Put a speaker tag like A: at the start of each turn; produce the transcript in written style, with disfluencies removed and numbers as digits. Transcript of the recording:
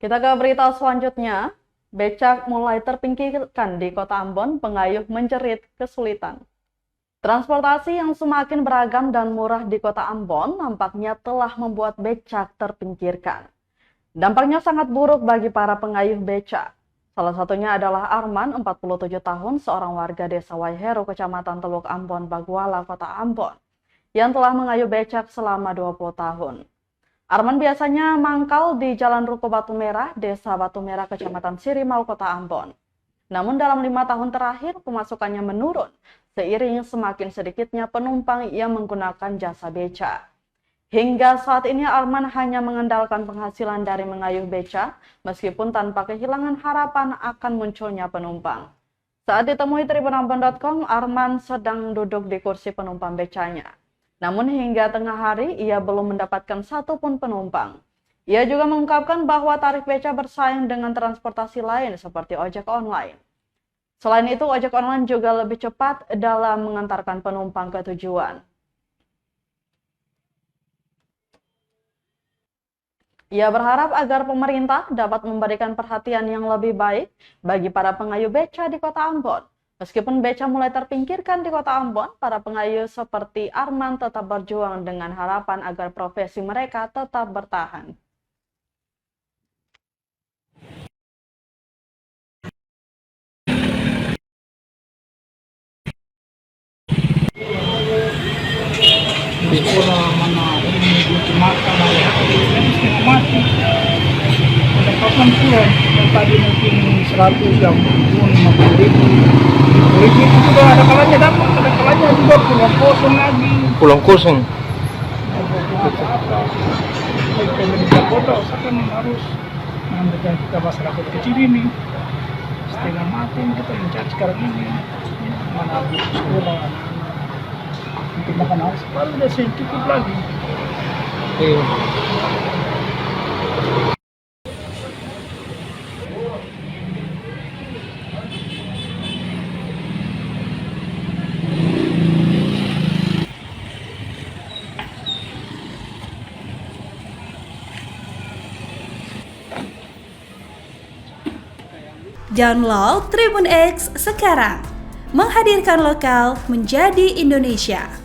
A: Kita ke berita selanjutnya. Becak mulai terpinggirkan di Kota Ambon, pengayuh menjerit kesulitan. Transportasi yang semakin beragam dan murah di Kota Ambon nampaknya telah membuat becak terpinggirkan. Dampaknya sangat buruk bagi para pengayuh becak. Salah satunya adalah Arman, 47 tahun, seorang warga Desa Waihero, Kecamatan Teluk Ambon, Baguala, Kota Ambon, yang telah mengayuh becak selama 20 tahun. Arman biasanya mangkal di Jalan Ruko Batu Merah, Desa Batu Merah, Kecamatan Sirimau, Kota Ambon. Namun dalam 5 tahun terakhir, pemasukannya menurun seiring semakin sedikitnya penumpang yang menggunakan jasa beca. Hingga saat ini Arman hanya mengandalkan penghasilan dari mengayuh beca, meskipun tanpa kehilangan harapan akan munculnya penumpang. Saat ditemui tribunambon.com, Arman sedang duduk di kursi penumpang becanya. Namun hingga tengah hari, ia belum mendapatkan satupun penumpang. Ia juga mengungkapkan bahwa tarif beca bersaing dengan transportasi lain seperti ojek online. Selain itu, ojek online juga lebih cepat dalam mengantarkan penumpang ke tujuan. Ia berharap agar pemerintah dapat memberikan perhatian yang lebih baik bagi para pengayuh beca di Kota Ambon. Meskipun beca mulai terpinggirkan di Kota Ambon, para pengayuh seperti Arman tetap berjuang dengan harapan agar profesi mereka tetap bertahan.
B: Sekolah mana ini butuh makan ya, setengah mati. Ada kapan pulang? Yang tadi mungkin 100 yang pun 50.000. Itu sudah ada kalanya dapat, ada kalanya juga pulang kosong lagi.
C: Pulang kosong.
B: Kita minta kota, kan harus mengambilkan kita masyarakat kecil ini. Setengah mati kita mencari sekarang ini. Mana habis sekolah, untuk makan harus baru udah cukup lagi.
D: Download Tribun X sekarang, menghadirkan lokal menjadi Indonesia.